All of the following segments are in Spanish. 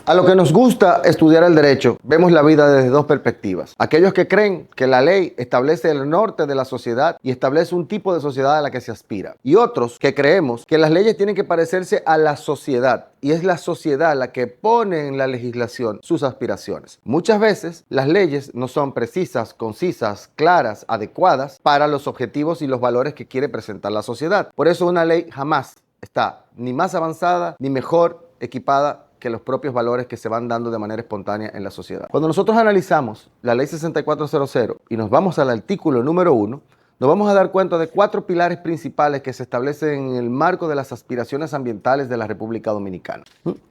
A lo que nos gusta estudiar el derecho, vemos la vida desde dos perspectivas. Aquellos que creen que la ley establece el norte de la sociedad y establece un tipo de sociedad a la que se aspira. Y otros que creemos que las leyes tienen que parecerse a la sociedad y es la sociedad la que pone en la legislación sus aspiraciones. Muchas veces las leyes no son precisas, concisas, claras, adecuadas para los objetivos y los valores que quiere presentar la sociedad. Por eso una ley jamás está ni más avanzada ni mejor equipada que los propios valores que se van dando de manera espontánea en la sociedad. Cuando nosotros analizamos la ley 6400 y nos vamos al artículo número 1, nos vamos a dar cuenta de 4 pilares principales que se establecen en el marco de las aspiraciones ambientales de la República Dominicana.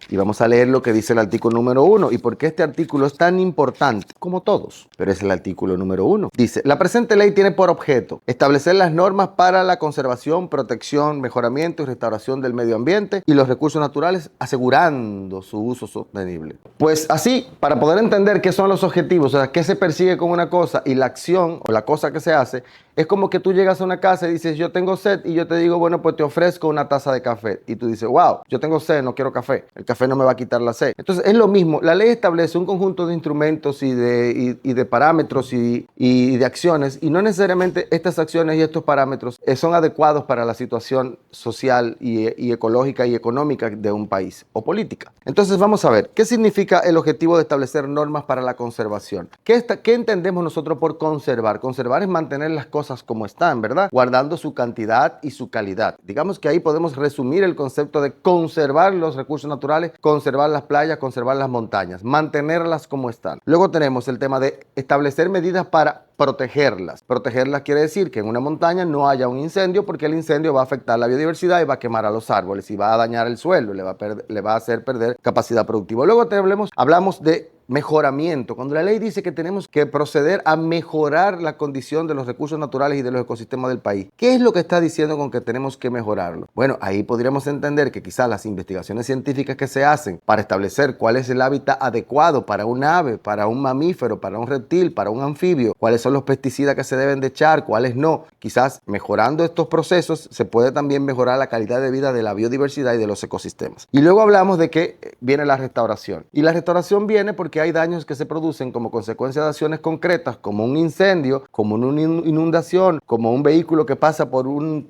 Y vamos a leer lo que dice el artículo número 1 y por qué este artículo es tan importante, como todos, pero es el artículo número 1. Dice, la presente ley tiene por objeto establecer las normas para la conservación, protección, mejoramiento y restauración del medio ambiente y los recursos naturales, asegurando su uso sostenible. Pues así, para poder entender qué son los objetivos, o sea, qué se persigue con una cosa y la acción o la cosa que se hace, es como que tú llegas a una casa y dices, yo tengo sed, y yo te digo, bueno, pues te ofrezco una taza de café. Y tú dices, wow, yo tengo sed, no quiero café. El café no me va a quitar la sed. Entonces, es lo mismo. La ley establece un conjunto de instrumentos y de parámetros y de acciones, y no necesariamente estas acciones y estos parámetros son adecuados para la situación social y ecológica y económica de un país o política. Entonces, vamos a ver, ¿qué significa el objetivo de establecer normas para la conservación? ¿Qué entendemos nosotros por conservar? Conservar es mantener las cosas como están, ¿verdad? Guardando su cantidad y su calidad. Digamos que ahí podemos resumir el concepto de conservar los recursos naturales, conservar las playas, conservar las montañas, mantenerlas como están. Luego tenemos el tema de establecer medidas para protegerlas. Protegerlas quiere decir que en una montaña no haya un incendio, porque el incendio va a afectar la biodiversidad y va a quemar a los árboles y va a dañar el suelo, le va a hacer perder capacidad productiva. Luego hablamos de mejoramiento. Cuando la ley dice que tenemos que proceder a mejorar la condición de los recursos naturales y de los ecosistemas del país, ¿qué es lo que está diciendo con que tenemos que mejorarlo? Bueno, ahí podríamos entender que quizás las investigaciones científicas que se hacen para establecer cuál es el hábitat adecuado para un ave, para un mamífero, para un reptil, para un anfibio, cuáles son los pesticidas que se deben de echar, cuáles no. Quizás mejorando estos procesos se puede también mejorar la calidad de vida de la biodiversidad y de los ecosistemas. Y luego hablamos de que viene la restauración. Y la restauración viene porque hay daños que se producen como consecuencia de acciones concretas, como un incendio, como una inundación, como un vehículo que pasa por un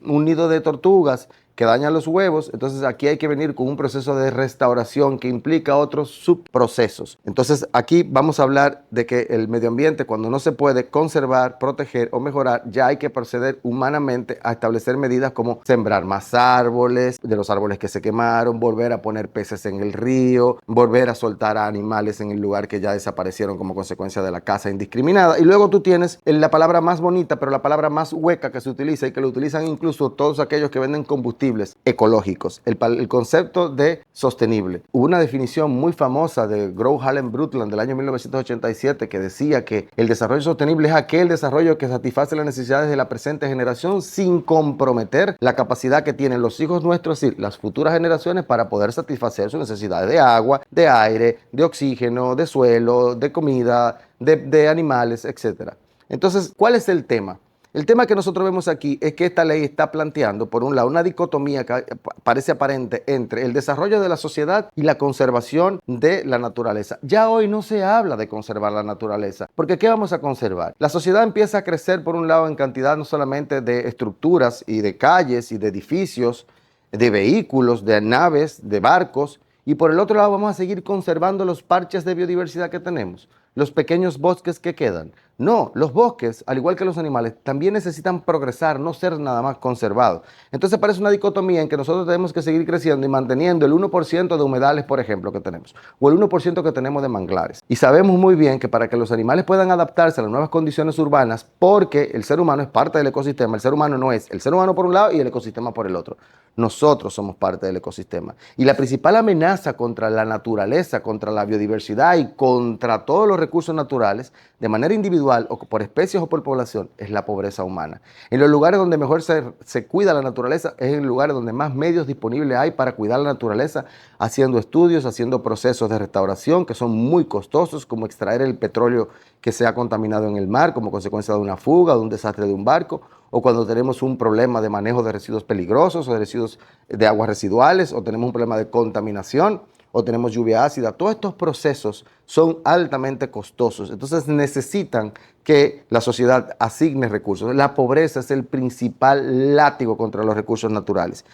nido de tortugas que dañan los huevos. Entonces aquí hay que venir con un proceso de restauración que implica otros subprocesos. Entonces aquí vamos a hablar de que el medio ambiente, cuando no se puede conservar, proteger o mejorar, ya hay que proceder humanamente a establecer medidas como sembrar más árboles, de los árboles que se quemaron, volver a poner peces en el río, volver a soltar a animales en el lugar que ya desaparecieron como consecuencia de la caza indiscriminada. Y luego tú tienes la palabra más bonita, pero la palabra más hueca que se utiliza y que lo utilizan incluso todos aquellos que venden combustibles ecológicos, el concepto de sostenible. Hubo una definición muy famosa de Gro Harlem Brundtland del año 1987 que decía que el desarrollo sostenible es aquel desarrollo que satisface las necesidades de la presente generación sin comprometer la capacidad que tienen los hijos nuestros, es decir, las futuras generaciones, para poder satisfacer sus necesidades de agua, de aire, de oxígeno, de suelo, de comida, de animales, etc. Entonces, ¿cuál es el tema? El tema que nosotros vemos aquí es que esta ley está planteando, por un lado, una dicotomía que parece aparente entre el desarrollo de la sociedad y la conservación de la naturaleza. Ya hoy no se habla de conservar la naturaleza, porque ¿qué vamos a conservar? La sociedad empieza a crecer, por un lado, en cantidad no solamente de estructuras y de calles y de edificios, de vehículos, de naves, de barcos, y por el otro lado vamos a seguir conservando los parches de biodiversidad que tenemos, los pequeños bosques que quedan. No, los bosques, al igual que los animales, también necesitan progresar, no ser nada más conservados. Entonces parece una dicotomía en que nosotros tenemos que seguir creciendo y manteniendo el 1% de humedales, por ejemplo, que tenemos, o el 1% que tenemos de manglares. Y sabemos muy bien que para que los animales puedan adaptarse a las nuevas condiciones urbanas, porque el ser humano es parte del ecosistema, el ser humano no es el ser humano por un lado y el ecosistema por el otro. Nosotros somos parte del ecosistema. Y la principal amenaza contra la naturaleza, contra la biodiversidad y contra todos los recursos naturales, de manera individual o por especies o por población, es la pobreza humana. En los lugares donde mejor se cuida la naturaleza es en lugares donde más medios disponibles hay para cuidar la naturaleza, haciendo estudios, haciendo procesos de restauración que son muy costosos, como extraer el petróleo que se ha contaminado en el mar como consecuencia de una fuga, de un desastre de un barco, o cuando tenemos un problema de manejo de residuos peligrosos o de residuos de aguas residuales, o tenemos un problema de contaminación, o tenemos lluvia ácida. Todos estos procesos son altamente costosos, entonces necesitan que la sociedad asigne recursos. La pobreza es el principal látigo contra los recursos naturales.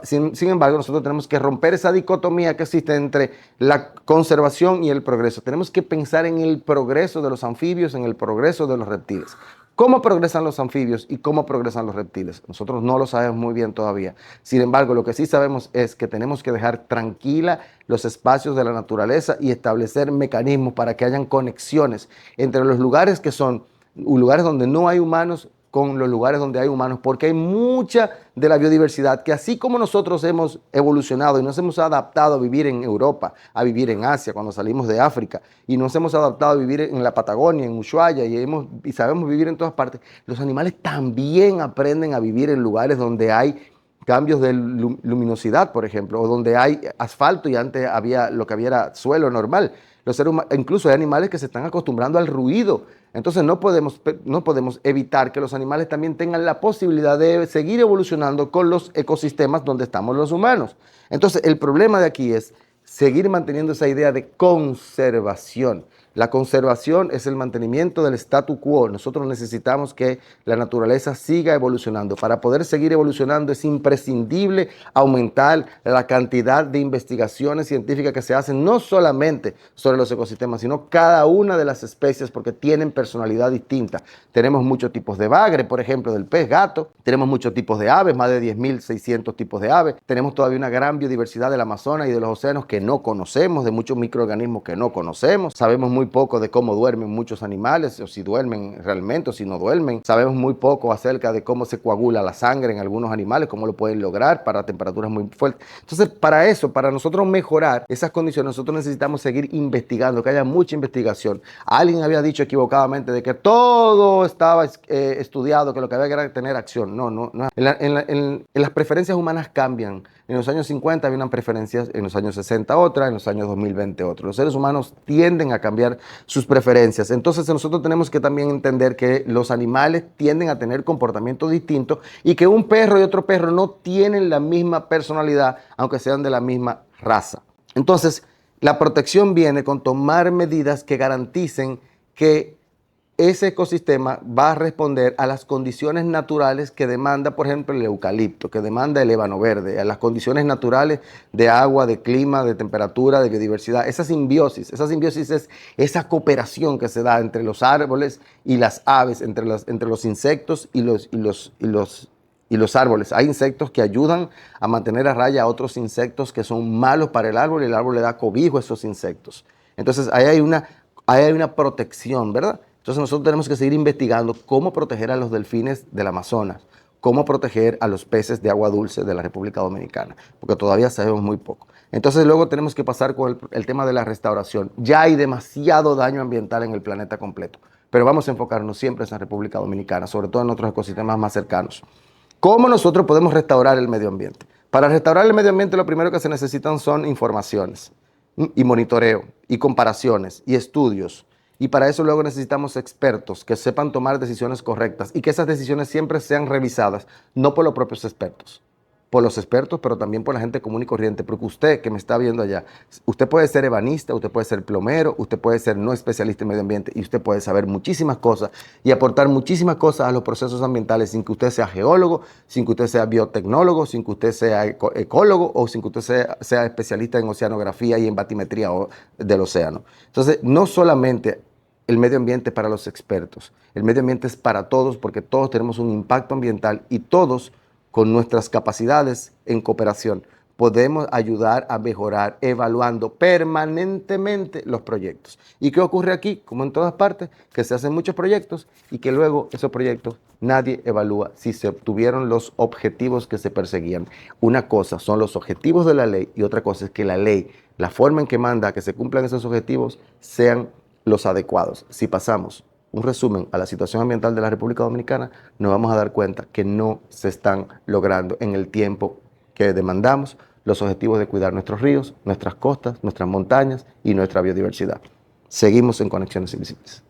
Sin embargo, nosotros tenemos que romper esa dicotomía que existe entre la conservación y el progreso. Tenemos que pensar en el progreso de los anfibios, en el progreso de los reptiles. ¿Cómo progresan los anfibios y cómo progresan los reptiles? Nosotros no lo sabemos muy bien todavía. Sin embargo, lo que sí sabemos es que tenemos que dejar tranquila los espacios de la naturaleza y establecer mecanismos para que hayan conexiones entre los lugares que son lugares donde no hay humanos con los lugares donde hay humanos, porque hay mucha de la biodiversidad que así como nosotros hemos evolucionado y nos hemos adaptado a vivir en Europa, a vivir en Asia cuando salimos de África, y nos hemos adaptado a vivir en la Patagonia, en Ushuaia, y sabemos vivir en todas partes, los animales también aprenden a vivir en lugares donde hay cambios de luminosidad, por ejemplo, o donde hay asfalto y antes había lo que había era suelo normal. Los seres humanos, incluso hay animales que se están acostumbrando al ruido. Entonces no podemos evitar que los animales también tengan la posibilidad de seguir evolucionando con los ecosistemas donde estamos los humanos. Entonces el problema de aquí es seguir manteniendo esa idea de conservación. La conservación es el mantenimiento del statu quo. Nosotros necesitamos que la naturaleza siga evolucionando. Para poder seguir evolucionando es imprescindible aumentar la cantidad de investigaciones científicas que se hacen, no solamente sobre los ecosistemas, sino cada una de las especies, porque tienen personalidad distinta. Tenemos muchos tipos de bagre, por ejemplo, del pez gato. Tenemos muchos tipos de aves, más de 10.600 tipos de aves. Tenemos todavía una gran biodiversidad del Amazonas y de los océanos que no conocemos, de muchos microorganismos que no conocemos. Sabemos muy poco de cómo duermen muchos animales, o si duermen realmente, o si no duermen. Sabemos muy poco acerca de cómo se coagula la sangre en algunos animales, cómo lo pueden lograr para temperaturas muy fuertes. Entonces, para eso, para nosotros mejorar esas condiciones, nosotros necesitamos seguir investigando, que haya mucha investigación. Alguien había dicho equivocadamente de que todo estaba estudiado, que lo que había era tener acción. No. En las preferencias humanas cambian. En los años 50 había unas preferencias, en los años 60 otras, en los años 2020 otras. Los seres humanos tienden a cambiar sus preferencias. Entonces nosotros tenemos que también entender que los animales tienden a tener comportamientos distintos y que un perro y otro perro no tienen la misma personalidad, aunque sean de la misma raza. Entonces, la protección viene con tomar medidas que garanticen que ese ecosistema va a responder a las condiciones naturales que demanda, por ejemplo, el eucalipto, que demanda el ébano verde, a las condiciones naturales de agua, de clima, de temperatura, de biodiversidad. Esa simbiosis es esa cooperación que se da entre los árboles y las aves, entre los insectos y los árboles. Hay insectos que ayudan a mantener a raya a otros insectos que son malos para el árbol y el árbol le da cobijo a esos insectos. Entonces, ahí hay una protección, ¿verdad? Entonces nosotros tenemos que seguir investigando cómo proteger a los delfines del Amazonas, cómo proteger a los peces de agua dulce de la República Dominicana, porque todavía sabemos muy poco. Entonces luego tenemos que pasar con el tema de la restauración. Ya hay demasiado daño ambiental en el planeta completo, pero vamos a enfocarnos siempre en la República Dominicana, sobre todo en otros ecosistemas más cercanos. ¿Cómo nosotros podemos restaurar el medio ambiente? Para restaurar el medio ambiente lo primero que se necesitan son informaciones y monitoreo y comparaciones y estudios. Y para eso luego necesitamos expertos que sepan tomar decisiones correctas y que esas decisiones siempre sean revisadas, no por los propios expertos, por los expertos, pero también por la gente común y corriente, porque usted que me está viendo allá, usted puede ser ebanista, usted puede ser plomero, usted puede ser no especialista en medio ambiente y usted puede saber muchísimas cosas y aportar muchísimas cosas a los procesos ambientales sin que usted sea geólogo, sin que usted sea biotecnólogo, sin que usted sea ecólogo o sin que usted sea especialista en oceanografía y en batimetría del océano. Entonces, no solamente el medio ambiente para los expertos, el medio ambiente es para todos porque todos tenemos un impacto ambiental y todos con nuestras capacidades en cooperación podemos ayudar a mejorar evaluando permanentemente los proyectos. ¿Y qué ocurre aquí? Como en todas partes, que se hacen muchos proyectos y que luego esos proyectos nadie evalúa si se obtuvieron los objetivos que se perseguían. Una cosa son los objetivos de la ley y otra cosa es que la ley, la forma en que manda a que se cumplan esos objetivos, sean los adecuados. Si pasamos un resumen a la situación ambiental de la República Dominicana, nos vamos a dar cuenta que no se están logrando en el tiempo que demandamos los objetivos de cuidar nuestros ríos, nuestras costas, nuestras montañas y nuestra biodiversidad. Seguimos en Conexiones Invisibles.